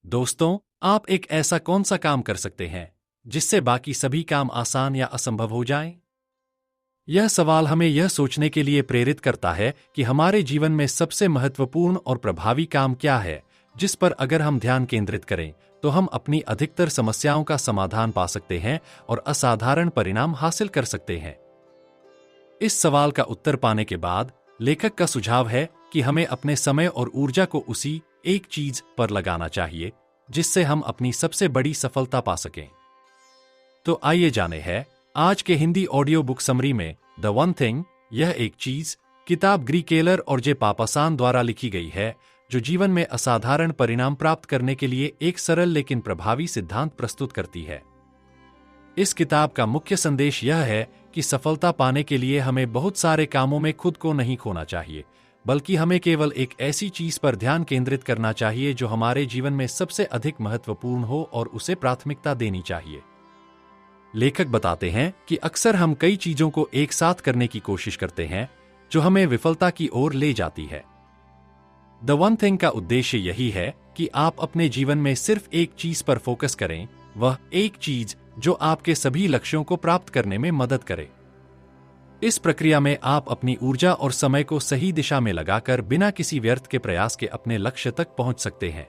दोस्तों, आप एक ऐसा कौन सा काम कर सकते हैं जिससे बाकी सभी काम आसान या असंभव हो जाएं? यह सवाल हमें यह सोचने के लिए प्रेरित करता है कि हमारे जीवन में सबसे महत्वपूर्ण और प्रभावी काम क्या है, जिस पर अगर हम ध्यान केंद्रित करें तो हम अपनी अधिकतर समस्याओं का समाधान पा सकते हैं और असाधारण परिणाम हासिल कर सकते हैं। इस सवाल का उत्तर पाने के बाद लेखक का सुझाव है कि हमें अपने समय और ऊर्जा को उसी एक चीज पर लगाना चाहिए जिससे हम अपनी सबसे बड़ी सफलता पा सकें। तो आइए जाने हैं आज के हिंदी ऑडियो बुक समरी में द वन थिंग, यह एक चीज, किताब ग्री केलर और जे पापासान द्वारा लिखी गई है, जो जीवन में असाधारण परिणाम प्राप्त करने के लिए एक सरल लेकिन प्रभावी सिद्धांत प्रस्तुत करती है। इस किताब का मुख्य संदेश यह है कि सफलता पाने के लिए हमें बहुत सारे कामों में खुद को नहीं खोना चाहिए, बल्कि हमें केवल एक ऐसी चीज पर ध्यान केंद्रित करना चाहिए जो हमारे जीवन में सबसे अधिक महत्वपूर्ण हो और उसे प्राथमिकता देनी चाहिए। लेखक बताते हैं कि अक्सर हम कई चीजों को एक साथ करने की कोशिश करते हैं जो हमें विफलता की ओर ले जाती है। द वन थिंग का उद्देश्य यही है कि आप अपने जीवन में सिर्फ एक चीज पर फोकस करें, वह एक चीज जो आपके सभी लक्ष्यों को प्राप्त करने में मदद करे। इस प्रक्रिया में आप अपनी ऊर्जा और समय को सही दिशा में लगाकर बिना किसी व्यर्थ के प्रयास के अपने लक्ष्य तक पहुंच सकते हैं।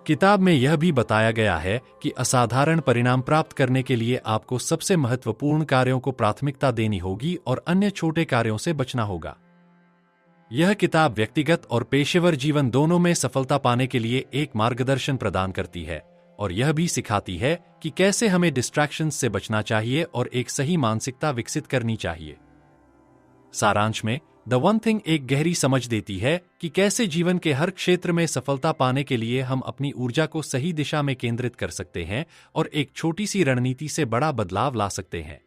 किताब में यह भी बताया गया है कि असाधारण परिणाम प्राप्त करने के लिए आपको सबसे महत्वपूर्ण कार्यों को प्राथमिकता देनी होगी और अन्य छोटे कार्यों से बचना होगा। यह किताब व्यक्तिगत और पेशेवर जीवन दोनों में सफलता पाने के लिए एक मार्गदर्शन प्रदान करती है और यह भी सिखाती है कि कैसे हमें डिस्ट्रैक्शंस से बचना चाहिए और एक सही मानसिकता विकसित करनी चाहिए। सारांश में द वन थिंग एक गहरी समझ देती है कि कैसे जीवन के हर क्षेत्र में सफलता पाने के लिए हम अपनी ऊर्जा को सही दिशा में केंद्रित कर सकते हैं और एक छोटी सी रणनीति से बड़ा बदलाव ला सकते हैं।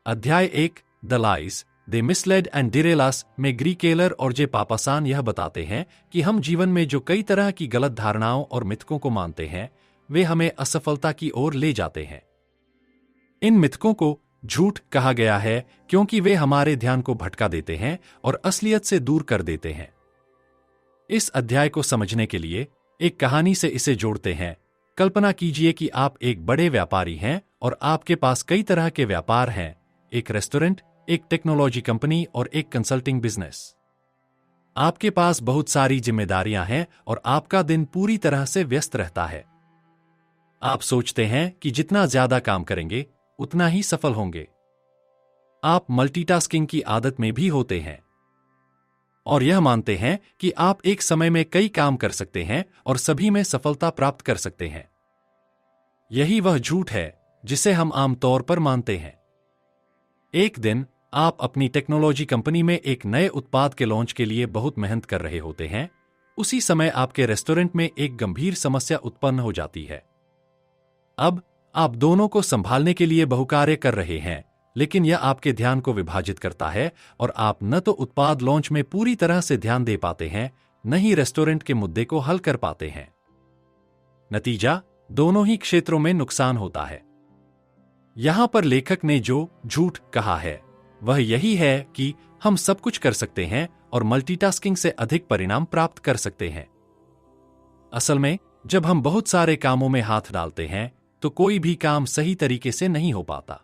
अध्याय 1, the lies they misled and derail us में ग्री केलर और जे पापासान यह बताते हैं कि हम जीवन में जो कई तरह की गलत धारणाओं और मिथकों को मानते हैं, वे हमें असफलता की ओर ले जाते हैं। इन मिथकों को झूठ कहा गया है क्योंकि वे हमारे ध्यान को भटका देते हैं और असलियत से दूर कर देते हैं। इस अध्याय को समझने के लिए एक कहानी से इसे जोड़ते हैं। कल्पना कीजिए कि आप एक बड़े व्यापारी हैं और आपके पास कई तरह के व्यापार हैं, एक रेस्टोरेंट, एक टेक्नोलॉजी कंपनी और एक कंसल्टिंग बिजनेस। आपके पास बहुत सारी जिम्मेदारियां हैं और आपका दिन पूरी तरह से व्यस्त रहता है। आप सोचते हैं कि जितना ज्यादा काम करेंगे उतना ही सफल होंगे। आप मल्टीटास्किंग की आदत में भी होते हैं और यह मानते हैं कि आप एक समय में कई काम कर सकते हैं और सभी में सफलता प्राप्त कर सकते हैं। यही वह झूठ है जिसे हम आमतौर पर मानते हैं। एक दिन आप अपनी टेक्नोलॉजी कंपनी में एक नए उत्पाद के लॉन्च के लिए बहुत मेहनत कर रहे होते हैं। उसी समय आपके रेस्टोरेंट में एक गंभीर समस्या उत्पन्न हो जाती है। अब आप दोनों को संभालने के लिए बहुकार्य कर रहे हैं, लेकिन यह आपके ध्यान को विभाजित करता है और आप न तो उत्पाद लॉन्च में पूरी तरह से ध्यान दे पाते हैं, न ही रेस्टोरेंट के मुद्दे को हल कर पाते हैं। नतीजा, दोनों ही क्षेत्रों में नुकसान होता है। यहां पर लेखक ने जो झूठ कहा है वह यही है कि हम सब कुछ कर सकते हैं और मल्टीटास्किंग से अधिक परिणाम प्राप्त कर सकते हैं। असल में जब हम बहुत सारे कामों में हाथ डालते हैं तो कोई भी काम सही तरीके से नहीं हो पाता।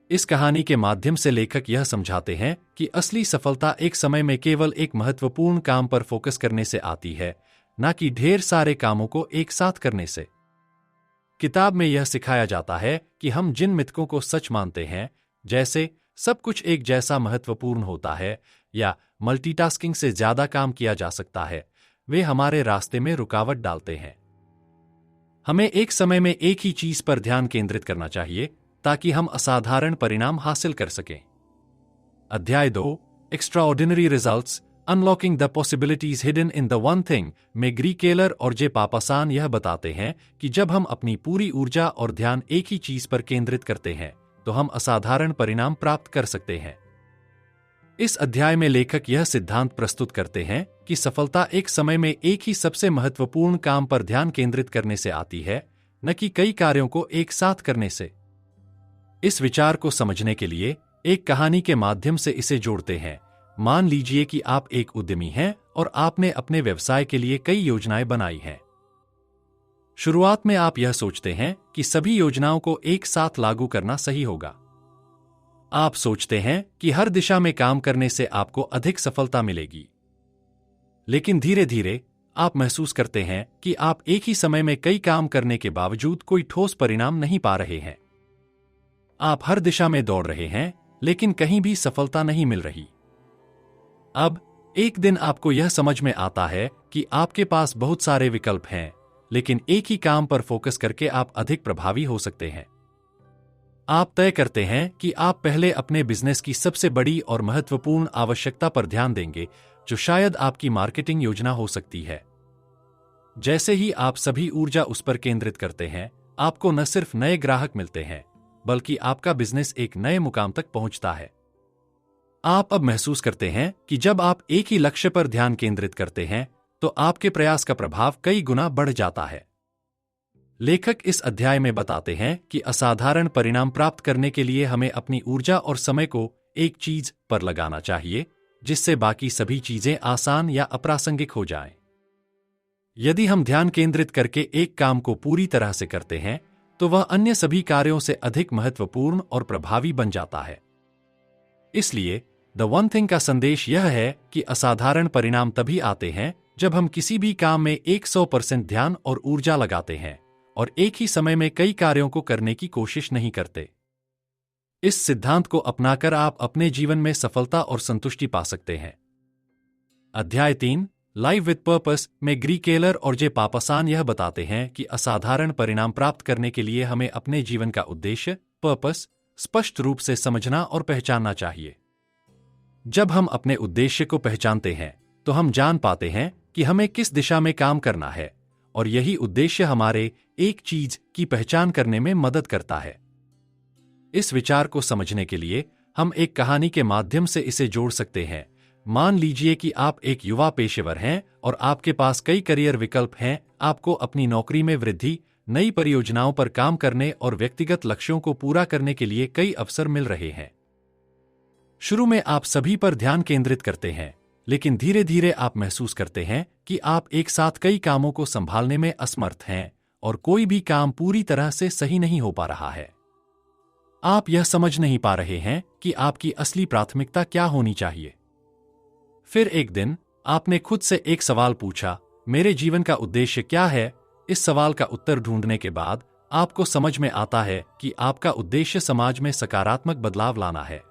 इस कहानी के माध्यम से लेखक यह समझाते हैं कि असली सफलता एक समय में केवल एक महत्वपूर्ण काम पर फोकस करने से आती है, न कि ढेर सारे कामों को एक साथ करने से। किताब में यह सिखाया जाता है कि हम जिन मिथकों को सच मानते हैं, जैसे सब कुछ एक जैसा महत्वपूर्ण होता है या मल्टीटास्किंग से ज्यादा काम किया जा सकता है, वे हमारे रास्ते में रुकावट डालते हैं। हमें एक समय में एक ही चीज पर ध्यान केंद्रित करना चाहिए ताकि हम असाधारण परिणाम हासिल कर सकें। अध्याय 2, extraordinary results, unlocking the possibilities hidden in the one thing में ग्री केलर और जे पापासान यह बताते हैं कि जब हम अपनी पूरी ऊर्जा और ध्यान एक ही चीज पर केंद्रित करते हैं तो हम असाधारण परिणाम प्राप्त कर सकते हैं। इस अध्याय में लेखक यह सिद्धांत प्रस्तुत करते हैं कि सफलता एक समय में एक ही सबसे महत्वपूर्ण काम पर ध्यान केंद्रित करने से आती है, न कि कई कार्यों को एक साथ करने से। इस विचार को समझने के लिए एक कहानी के माध्यम से इसे जोड़ते हैं। मान लीजिए कि आप एक उद्यमी हैं और आपने अपने व्यवसाय के लिए कई योजनाएं बनाई हैं। शुरुआत में आप यह सोचते हैं कि सभी योजनाओं को एक साथ लागू करना सही होगा। आप सोचते हैं कि हर दिशा में काम करने से आपको अधिक सफलता मिलेगी। लेकिन धीरे धीरे आप महसूस करते हैं कि आप एक ही समय में कई काम करने के बावजूद कोई ठोस परिणाम नहीं पा रहे हैं। आप हर दिशा में दौड़ रहे हैं, लेकिन कहीं भी सफलता नहीं मिल रही। अब एक दिन आपको यह समझ में आता है कि आपके पास बहुत सारे विकल्प हैं, लेकिन एक ही काम पर फोकस करके आप अधिक प्रभावी हो सकते हैं। आप तय करते हैं कि आप पहले अपने बिजनेस की सबसे बड़ी और महत्वपूर्ण आवश्यकता पर ध्यान देंगे, जो शायद आपकी मार्केटिंग योजना हो सकती है। जैसे ही आप सभी ऊर्जा उस पर केंद्रित करते हैं, आपको न सिर्फ नए ग्राहक मिलते हैं, बल्कि आपका बिजनेस एक नए मुकाम तक पहुंचता है। आप अब महसूस करते हैं कि जब आप एक ही लक्ष्य पर ध्यान केंद्रित करते हैं, तो आपके प्रयास का प्रभाव कई गुना बढ़ जाता है। लेखक इस अध्याय में बताते हैं कि असाधारण परिणाम प्राप्त करने के लिए हमें अपनी ऊर्जा और समय को एक चीज पर लगाना चाहिए, जिससे बाकी सभी चीजें आसान या अप्रासंगिक हो जाएं। यदि हम ध्यान केंद्रित करके एक काम को पूरी तरह से करते हैं, तो वह अन्य सभी कार्यों से अधिक महत्वपूर्ण और प्रभावी बन जाता है। इसलिए द वन थिंग का संदेश यह है कि असाधारण परिणाम तभी आते हैं जब हम किसी भी काम में 100% ध्यान और ऊर्जा लगाते हैं और एक ही समय में कई कार्यों को करने की कोशिश नहीं करते। इस सिद्धांत को अपनाकर आप अपने जीवन में सफलता और संतुष्टि पा सकते हैं। अध्याय 3 लाइव विद पर्पस में ग्री केलर और जे पापासान यह बताते हैं कि असाधारण परिणाम प्राप्त करने के लिए हमें अपने जीवन का उद्देश्य पर्पस स्पष्ट रूप से समझना और पहचानना चाहिए। जब हम अपने उद्देश्य को पहचानते हैं, तो हम जान पाते हैं कि हमें किस दिशा में काम करना है, और यही उद्देश्य हमारे एक चीज की पहचान करने में मदद करता है। इस विचार को समझने के लिए हम एक कहानी के माध्यम से इसे जोड़ सकते हैं। मान लीजिए कि आप एक युवा पेशेवर हैं और आपके पास कई करियर विकल्प हैं। आपको अपनी नौकरी में वृद्धि, नई परियोजनाओं पर काम करने और व्यक्तिगत लक्ष्यों को पूरा करने के लिए कई अवसर मिल रहे हैं। शुरू में आप सभी पर ध्यान केंद्रित करते हैं, लेकिन धीरे धीरे आप महसूस करते हैं कि आप एक साथ कई कामों को संभालने में असमर्थ हैं और कोई भी काम पूरी तरह से सही नहीं हो पा रहा है। आप यह समझ नहीं पा रहे हैं कि आपकी असली प्राथमिकता क्या होनी चाहिए। फिर एक दिन आपने खुद से एक सवाल पूछा, मेरे जीवन का उद्देश्य क्या है? इस सवाल का उत्तर ढूंढने के बाद आपको समझ में आता है कि आपका उद्देश्य समाज में सकारात्मक बदलाव लाना है।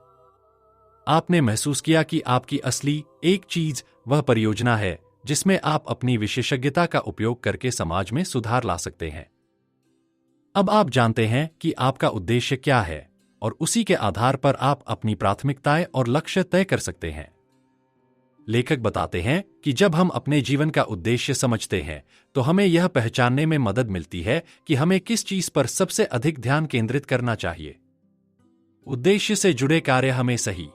आपने महसूस किया कि आपकी असली एक चीज वह परियोजना है जिसमें आप अपनी विशेषज्ञता का उपयोग करके समाज में सुधार ला सकते हैं। अब आप जानते हैं कि आपका उद्देश्य क्या है, और उसी के आधार पर आप अपनी प्राथमिकताएं और लक्ष्य तय कर सकते हैं। लेखक बताते हैं कि जब हम अपने जीवन का उद्देश्य समझते हैं, तो हमें यह पहचानने में मदद मिलती है कि हमें किस चीज पर सबसे अधिक ध्यान केंद्रित करना चाहिए। उद्देश्य से जुड़े कार्य हमें सही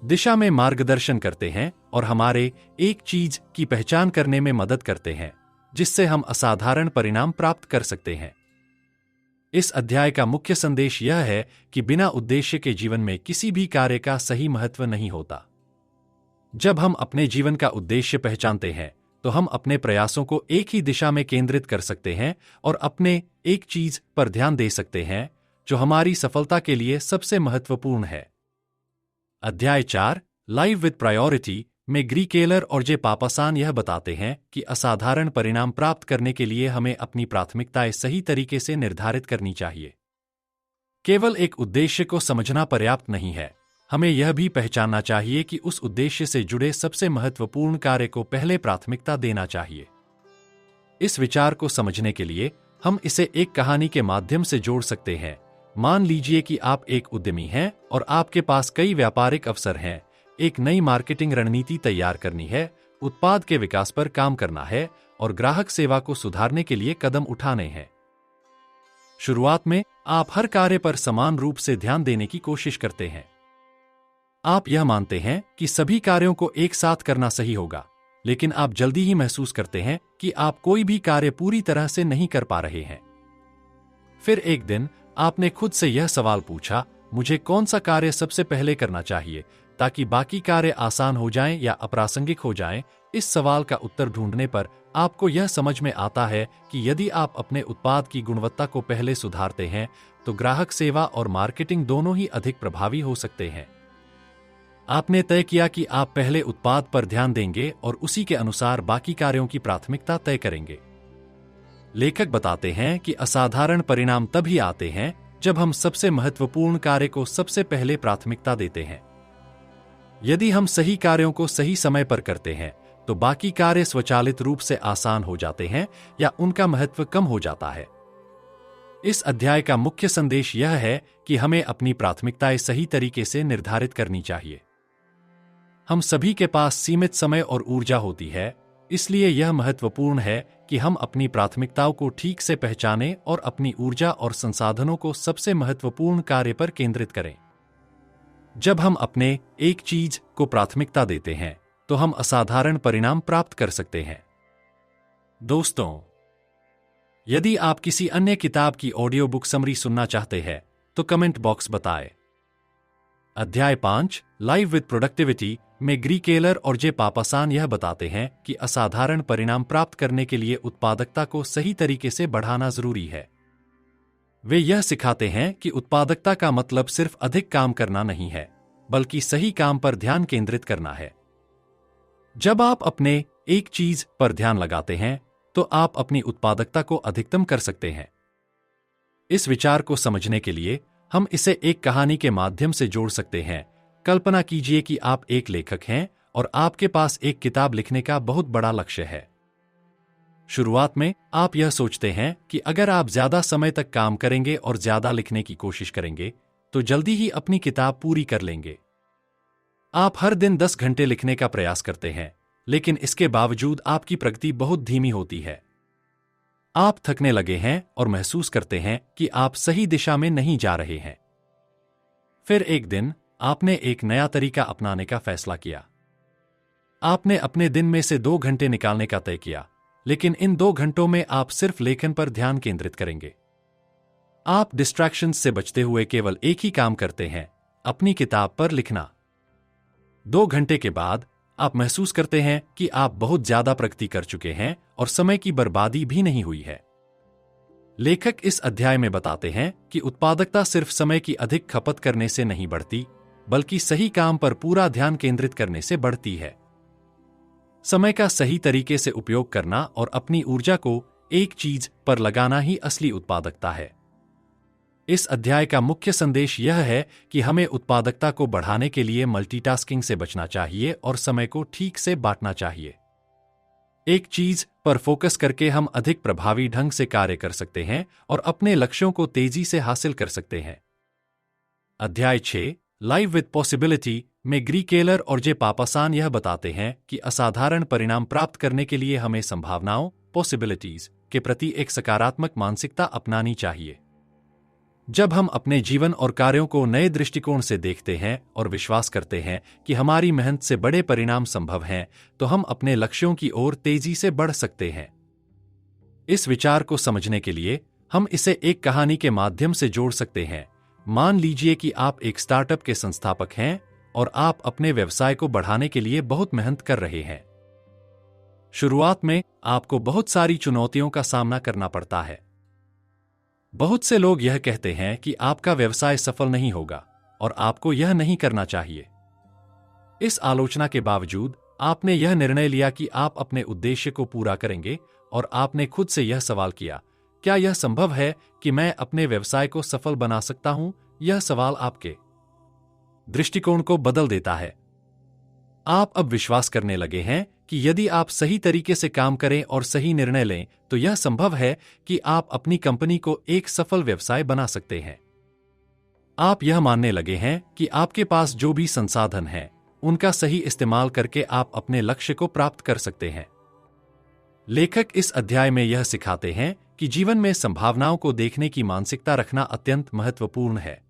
दिशा में मार्गदर्शन करते हैं और हमारे एक चीज की पहचान करने में मदद करते हैं, जिससे हम असाधारण परिणाम प्राप्त कर सकते हैं। इस अध्याय का मुख्य संदेश यह है कि बिना उद्देश्य के जीवन में किसी भी कार्य का सही महत्व नहीं होता। जब हम अपने जीवन का उद्देश्य पहचानते हैं, तो हम अपने प्रयासों को एक ही दिशा में केंद्रित कर सकते हैं और अपने एक चीज पर ध्यान दे सकते हैं जो हमारी सफलता के लिए सबसे महत्वपूर्ण है। अध्याय 4 लाइव विद प्रायोरिटी में ग्री केलर और जे पापासान यह बताते हैं कि असाधारण परिणाम प्राप्त करने के लिए हमें अपनी प्राथमिकताएं सही तरीके से निर्धारित करनी चाहिए। केवल एक उद्देश्य को समझना पर्याप्त नहीं है, हमें यह भी पहचानना चाहिए कि उस उद्देश्य से जुड़े सबसे महत्वपूर्ण कार्य को पहले प्राथमिकता देना चाहिए। इस विचार को समझने के लिए हम इसे एक कहानी के माध्यम से जोड़ सकते हैं। मान लीजिए कि आप एक उद्यमी हैं और आपके पास कई व्यापारिक अवसर हैं। एक नई मार्केटिंग रणनीति तैयार करनी है, उत्पाद के विकास पर काम करना है और ग्राहक सेवा को सुधारने के लिए कदम उठाने हैं। शुरुआत में आप हर कार्य पर समान रूप से ध्यान देने की कोशिश करते हैं। आप यह मानते हैं कि सभी कार्यों को एक साथ करना सही होगा, लेकिन आप जल्दी ही महसूस करते हैं कि आप कोई भी कार्य पूरी तरह से नहीं कर पा रहे हैं। फिर एक दिन आपने खुद से यह सवाल पूछा, मुझे कौन सा कार्य सबसे पहले करना चाहिए? ताकि बाकी कार्य आसान हो जाएं या अप्रासंगिक हो जाएं? इस सवाल का उत्तर ढूंढने पर आपको यह समझ में आता है कि यदि आप अपने उत्पाद की गुणवत्ता को पहले सुधारते हैं तो ग्राहक सेवा और मार्केटिंग दोनों ही अधिक प्रभावी हो सकते हैं। आपने तय किया कि आप पहले उत्पाद पर ध्यान देंगे और उसी के अनुसार बाकी कार्यों की प्राथमिकता तय करेंगे। लेखक बताते हैं कि असाधारण परिणाम तभी आते हैं जब हम सबसे महत्वपूर्ण कार्य को सबसे पहले प्राथमिकता देते हैं। यदि हम सही कार्यों को सही समय पर करते हैं तो बाकी कार्य स्वचालित रूप से आसान हो जाते हैं या उनका महत्व कम हो जाता है। इस अध्याय का मुख्य संदेश यह है कि हमें अपनी प्राथमिकताएं सही तरीके से निर्धारित करनी चाहिए। हम सभी के पास सीमित समय और ऊर्जा होती है, इसलिए यह महत्वपूर्ण है कि हम अपनी प्राथमिकताओं को ठीक से पहचानें और अपनी ऊर्जा और संसाधनों को सबसे महत्वपूर्ण कार्य पर केंद्रित करें। जब हम अपने एक चीज को प्राथमिकता देते हैं तो हम असाधारण परिणाम प्राप्त कर सकते हैं। दोस्तों, यदि आप किसी अन्य किताब की ऑडियो बुक समरी सुनना चाहते हैं तो कमेंट बॉक्स बताएं। अध्याय 5 लाइव विद प्रोडक्टिविटी में ग्री केलर और जे पापासान यह बताते हैं कि असाधारण परिणाम प्राप्त करने के लिए उत्पादकता को सही तरीके से बढ़ाना जरूरी है। वे यह सिखाते हैं कि उत्पादकता का मतलब सिर्फ अधिक काम करना नहीं है, बल्कि सही काम पर ध्यान केंद्रित करना है। जब आप अपने एक चीज पर ध्यान लगाते हैं तो आप अपनी उत्पादकता को अधिकतम कर सकते हैं। इस विचार को समझने के लिए हम इसे एक कहानी के माध्यम से जोड़ सकते हैं। कल्पना कीजिए कि आप एक लेखक हैं और आपके पास एक किताब लिखने का बहुत बड़ा लक्ष्य है। शुरुआत में आप यह सोचते हैं कि अगर आप ज्यादा समय तक काम करेंगे और ज्यादा लिखने की कोशिश करेंगे तो जल्दी ही अपनी किताब पूरी कर लेंगे। आप हर दिन 10 घंटे लिखने का प्रयास करते हैं, लेकिन इसके बावजूद आपकी प्रगति बहुत धीमी होती है। आप थकने लगे हैं और महसूस करते हैं कि आप सही दिशा में नहीं जा रहे हैं। फिर एक दिन आपने एक नया तरीका अपनाने का फैसला किया। आपने अपने दिन में से 2 घंटे निकालने का तय किया, लेकिन इन 2 घंटों में आप सिर्फ लेखन पर ध्यान केंद्रित करेंगे। आप डिस्ट्रैक्शंस से बचते हुए केवल एक ही काम करते हैं, अपनी किताब पर लिखना। 2 घंटे के बाद आप महसूस करते हैं कि आप बहुत ज्यादा प्रगति कर चुके हैं और समय की बर्बादी भी नहीं हुई है। लेखक इस अध्याय में बताते हैं कि उत्पादकता सिर्फ समय की अधिक खपत करने से नहीं बढ़ती, बल्कि सही काम पर पूरा ध्यान केंद्रित करने से बढ़ती है। समय का सही तरीके से उपयोग करना और अपनी ऊर्जा को एक चीज पर लगाना ही असली उत्पादकता है। इस अध्याय का मुख्य संदेश यह है कि हमें उत्पादकता को बढ़ाने के लिए मल्टीटास्किंग से बचना चाहिए और समय को ठीक से बांटना चाहिए। एक चीज पर फोकस करके हम अधिक प्रभावी ढंग से कार्य कर सकते हैं और अपने लक्ष्यों को तेजी से हासिल कर सकते हैं। अध्याय 6 लाइव विद पॉसिबिलिटी में ग्री केलर और जे पापासान यह बताते हैं कि असाधारण परिणाम प्राप्त करने के लिए हमें संभावनाओं पॉसिबिलिटीज के प्रति एक सकारात्मक मानसिकता अपनानी चाहिए। जब हम अपने जीवन और कार्यों को नए दृष्टिकोण से देखते हैं और विश्वास करते हैं कि हमारी मेहनत से बड़े परिणाम संभव हैं, तो हम अपने लक्ष्यों की ओर तेजी से बढ़ सकते हैं। इस विचार को समझने के लिए हम इसे एक कहानी के माध्यम से जोड़ सकते हैं। मान लीजिए कि आप एक स्टार्टअप के संस्थापक हैं और आप अपने व्यवसाय को बढ़ाने के लिए बहुत मेहनत कर रहे हैं। शुरुआत में आपको बहुत सारी चुनौतियों का सामना करना पड़ता है। बहुत से लोग यह कहते हैं कि आपका व्यवसाय सफल नहीं होगा और आपको यह नहीं करना चाहिए। इस आलोचना के बावजूद आपने यह निर्णय लिया कि आप अपने उद्देश्य को पूरा करेंगे और आपने खुद से यह सवाल किया, क्या यह संभव है कि मैं अपने व्यवसाय को सफल बना सकता हूं? यह सवाल आपके दृष्टिकोण को बदल देता है। आप अब विश्वास करने लगे हैं कि यदि आप सही तरीके से काम करें और सही निर्णय लें तो यह संभव है कि आप अपनी कंपनी को एक सफल व्यवसाय बना सकते हैं। आप यह मानने लगे हैं कि आपके पास जो भी संसाधन हैं, उनका सही इस्तेमाल करके आप अपने लक्ष्य को प्राप्त कर सकते हैं। लेखक इस अध्याय में यह सिखाते हैं कि जीवन में संभावनाओं को देखने की मानसिकता रखना अत्यंत महत्वपूर्ण है।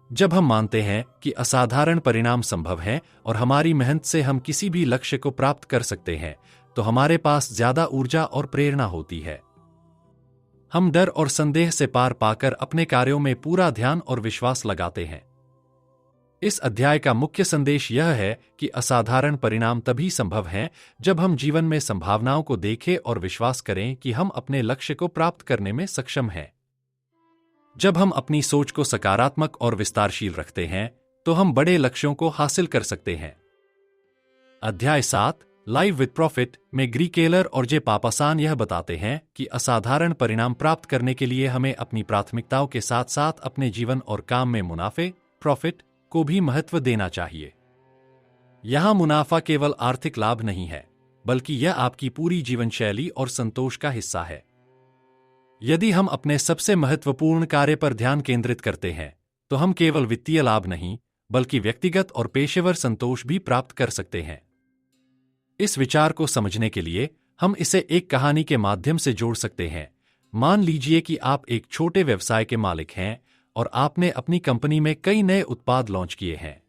जब हम मानते हैं कि असाधारण परिणाम संभव हैं और हमारी मेहनत से हम किसी भी लक्ष्य को प्राप्त कर सकते हैं, तो हमारे पास ज्यादा ऊर्जा और प्रेरणा होती है। हम डर और संदेह से पार पाकर अपने कार्यों में पूरा ध्यान और विश्वास लगाते हैं। इस अध्याय का मुख्य संदेश यह है कि असाधारण परिणाम तभी संभव हैं जब हम जीवन में संभावनाओं को देखें और विश्वास करें कि हम अपने लक्ष्य को प्राप्त करने में सक्षम हैं। जब हम अपनी सोच को सकारात्मक और विस्तारशील रखते हैं तो हम बड़े लक्ष्यों को हासिल कर सकते हैं। अध्याय 7 लाइव विद प्रॉफिट में ग्री केलर और जे पापासान यह बताते हैं कि असाधारण परिणाम प्राप्त करने के लिए हमें अपनी प्राथमिकताओं के साथ साथ अपने जीवन और काम में मुनाफे प्रॉफिट को भी महत्व देना चाहिए। यहां मुनाफा केवल आर्थिक लाभ नहीं है, बल्कि यह आपकी पूरी जीवन शैली और संतोष का हिस्सा है। यदि हम अपने सबसे महत्वपूर्ण कार्य पर ध्यान केंद्रित करते हैं तो हम केवल वित्तीय लाभ नहीं बल्कि व्यक्तिगत और पेशेवर संतोष भी प्राप्त कर सकते हैं। इस विचार को समझने के लिए हम इसे एक कहानी के माध्यम से जोड़ सकते हैं। मान लीजिए कि आप एक छोटे व्यवसाय के मालिक हैं और आपने अपनी कंपनी में कई नए उत्पाद लॉन्च किए हैं।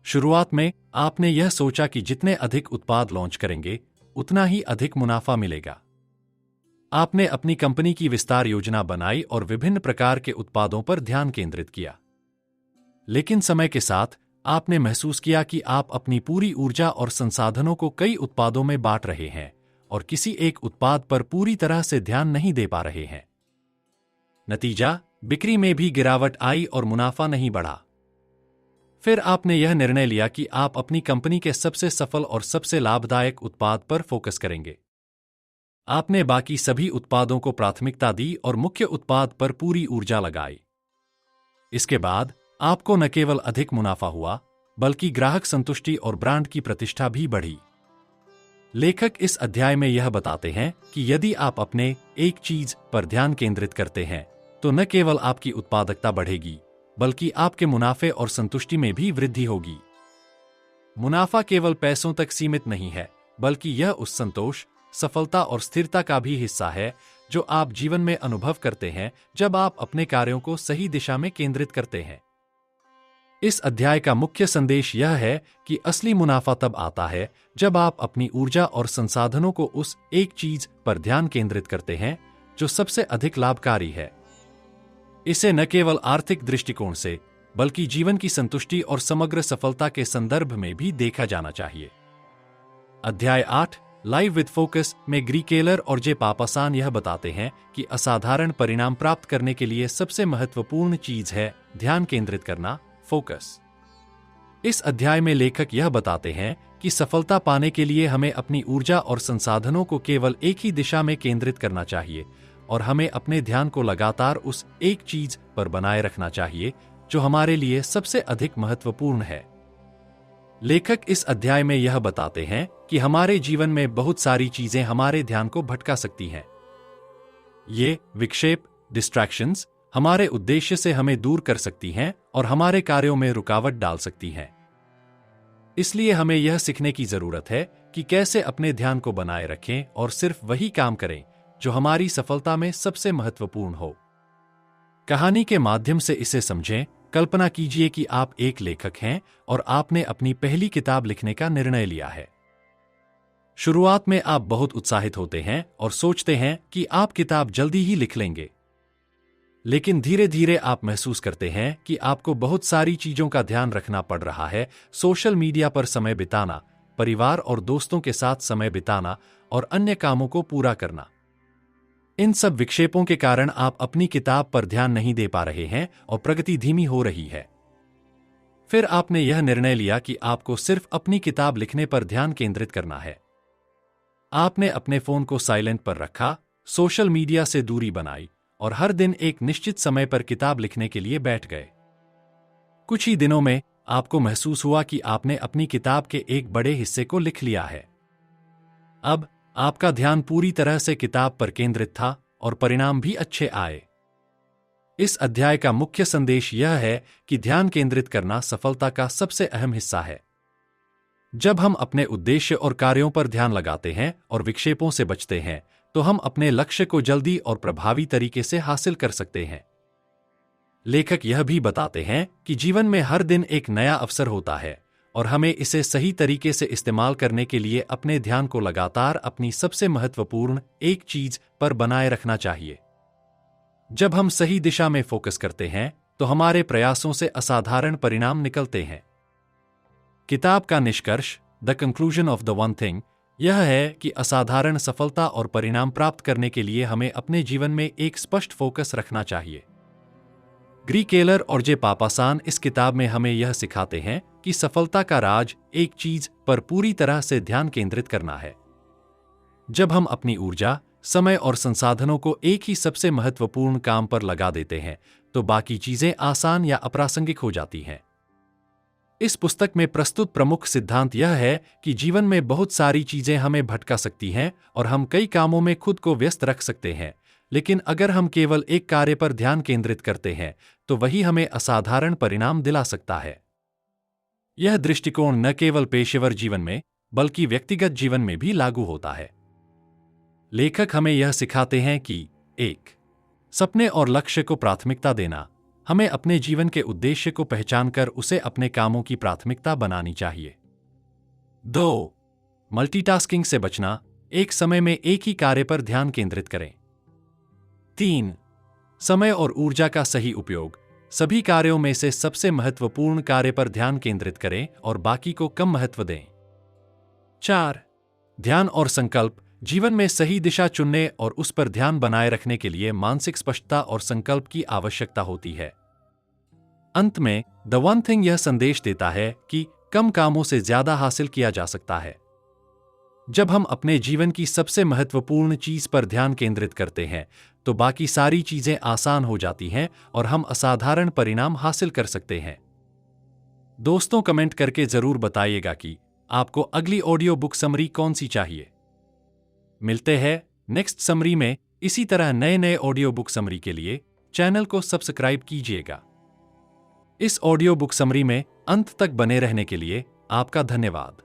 शुरुआत में आपने यह सोचा कि जितने अधिक उत्पाद लॉन्च करेंगे उतना ही अधिक मुनाफा मिलेगा। आपने अपनी कंपनी की विस्तार योजना बनाई और विभिन्न प्रकार के उत्पादों पर ध्यान केंद्रित किया। लेकिन समय के साथ आपने महसूस किया कि आप अपनी पूरी ऊर्जा और संसाधनों को कई उत्पादों में बांट रहे हैं और किसी एक उत्पाद पर पूरी तरह से ध्यान नहीं दे पा रहे हैं। नतीजा, बिक्री में भी गिरावट आई और मुनाफा नहीं बढ़ा। फिर आपने यह निर्णय लिया कि आप अपनी कंपनी के सबसे सफल और सबसे लाभदायक उत्पाद पर फोकस करेंगे। आपने बाकी सभी उत्पादों को प्राथमिकता दी और मुख्य उत्पाद पर पूरी ऊर्जा लगाई। इसके बाद आपको न केवल अधिक मुनाफा हुआ, बल्कि ग्राहक संतुष्टि और ब्रांड की प्रतिष्ठा भी बढ़ी। लेखक इस अध्याय में यह बताते हैं कि यदि आप अपने एक चीज पर ध्यान केंद्रित करते हैं तो न केवल आपकी उत्पादकता बढ़ेगी, बल्कि आपके मुनाफे और संतुष्टि में भी वृद्धि होगी। मुनाफा केवल पैसों तक सीमित नहीं है, बल्कि यह उस संतोष, सफलता और स्थिरता का भी हिस्सा है जो आप जीवन में अनुभव करते हैं जब आप अपने कार्यों को सही दिशा में केंद्रित करते हैं। इस अध्याय का मुख्य संदेश यह है कि असली मुनाफा तब आता है जब आप अपनी ऊर्जा और संसाधनों को उस एक चीज पर ध्यान केंद्रित करते हैं जो सबसे अधिक लाभकारी है। इसे न केवल आर्थिक दृष्टिकोण से, बल्कि जीवन की संतुष्टि और समग्र सफलता के संदर्भ में भी देखा जाना चाहिए। अध्याय 8 लाइव विद फोकस में ग्री केलर और जे पापासान यह बताते हैं कि असाधारण परिणाम प्राप्त करने के लिए सबसे महत्वपूर्ण चीज है ध्यान केंद्रित करना, फोकस। इस अध्याय में लेखक यह बताते हैं कि सफलता पाने के लिए हमें अपनी ऊर्जा और संसाधनों को केवल एक ही दिशा में केंद्रित करना चाहिए और हमें अपने ध्यान को लगातार उस एक चीज पर बनाए रखना चाहिए जो हमारे लिए सबसे अधिक महत्वपूर्ण है। लेखक इस अध्याय में यह बताते हैं कि हमारे जीवन में बहुत सारी चीजें हमारे ध्यान को भटका सकती हैं। ये विक्षेप, डिस्ट्रैक्शंस, हमारे उद्देश्य से हमें दूर कर सकती हैं और हमारे कार्यों में रुकावट डाल सकती हैं। इसलिए हमें यह सीखने की जरूरत है कि कैसे अपने ध्यान को बनाए रखें और सिर्फ वही काम करें जो हमारी सफलता में सबसे महत्वपूर्ण हो। कहानी के माध्यम से इसे समझें। कल्पना कीजिए कि आप एक लेखक हैं और आपने अपनी पहली किताब लिखने का निर्णय लिया है। शुरुआत में आप बहुत उत्साहित होते हैं और सोचते हैं कि आप किताब जल्दी ही लिख लेंगे। लेकिन धीरे धीरे आप महसूस करते हैं कि आपको बहुत सारी चीजों का ध्यान रखना पड़ रहा है। सोशल मीडिया पर समय बिताना, परिवार और दोस्तों के साथ समय बिताना और अन्य कामों को पूरा करना। इन सब विक्षेपों के कारण आप अपनी किताब पर ध्यान नहीं दे पा रहे हैं और प्रगति धीमी हो रही है। फिर आपने यह निर्णय लिया कि आपको सिर्फ अपनी किताब लिखने पर ध्यान केंद्रित करना है। आपने अपने फोन को साइलेंट पर रखा, सोशल मीडिया से दूरी बनाई और हर दिन एक निश्चित समय पर किताब लिखने के लिए बैठ गए। कुछ ही दिनों में आपको महसूस हुआ कि आपने अपनी किताब के एक बड़े हिस्से को लिख लिया है। अब आपका ध्यान पूरी तरह से किताब पर केंद्रित था और परिणाम भी अच्छे आए। इस अध्याय का मुख्य संदेश यह है कि ध्यान केंद्रित करना सफलता का सबसे अहम हिस्सा है। जब हम अपने उद्देश्य और कार्यों पर ध्यान लगाते हैं और विक्षेपों से बचते हैं, तो हम अपने लक्ष्य को जल्दी और प्रभावी तरीके से हासिल कर सकते हैं। लेखक यह भी बताते हैं कि जीवन में हर दिन एक नया अवसर होता है और हमें इसे सही तरीके से इस्तेमाल करने के लिए अपने ध्यान को लगातार अपनी सबसे महत्वपूर्ण एक चीज पर बनाए रखना चाहिए। जब हम सही दिशा में फोकस करते हैं, तो हमारे प्रयासों से असाधारण परिणाम निकलते हैं। किताब का निष्कर्ष, the conclusion of the one thing, यह है कि असाधारण सफलता और परिणाम प्राप्त करने के लिए हमें अपने जीवन में एक स्पष्ट फोकस रखना चाहिए। ग्री केलर और जे पापासान इस किताब में हमें यह सिखाते हैं कि सफलता का राज एक चीज पर पूरी तरह से ध्यान केंद्रित करना है। जब हम अपनी ऊर्जा, समय और संसाधनों को एक ही सबसे महत्वपूर्ण काम पर लगा देते हैं, तो बाकी चीजें आसान या अप्रासंगिक हो जाती हैं। इस पुस्तक में प्रस्तुत प्रमुख सिद्धांत यह है कि जीवन में बहुत सारी चीजें हमें भटका सकती हैं और हम कई कामों में खुद को व्यस्त रख सकते हैं, लेकिन अगर हम केवल एक कार्य पर ध्यान केंद्रित करते हैं तो वही हमें असाधारण परिणाम दिला सकता है। यह दृष्टिकोण न केवल पेशेवर जीवन में बल्कि व्यक्तिगत जीवन में भी लागू होता है। लेखक हमें यह सिखाते हैं कि 1. सपने और लक्ष्य को प्राथमिकता देना। हमें अपने जीवन के उद्देश्य को पहचानकर उसे अपने कामों की प्राथमिकता बनानी चाहिए। 2. मल्टीटास्किंग से बचना। एक समय में एक ही कार्य पर ध्यान केंद्रित करें। 3. समय और ऊर्जा का सही उपयोग। सभी कार्यों में से सबसे महत्वपूर्ण कार्य पर ध्यान केंद्रित करें और बाकी को कम महत्व दें। 4. ध्यान और संकल्प। जीवन में सही दिशा चुनने और उस पर ध्यान बनाए रखने के लिए मानसिक स्पष्टता और संकल्प की आवश्यकता होती है। अंत में द वन थिंग यह संदेश देता है कि कम कामों से ज्यादा हासिल किया जा सकता है। जब हम अपने जीवन की सबसे महत्वपूर्ण चीज पर ध्यान केंद्रित करते हैं तो बाकी सारी चीजें आसान हो जाती हैं और हम असाधारण परिणाम हासिल कर सकते हैं। दोस्तों, कमेंट करके जरूर बताइएगा कि आपको अगली ऑडियो बुक समरी कौन सी चाहिए। मिलते हैं नेक्स्ट समरी में। इसी तरह नए नए ऑडियो बुक समरी के लिए चैनल को सब्सक्राइब कीजिएगा। इस ऑडियो बुक समरी में अंत तक बने रहने के लिए आपका धन्यवाद।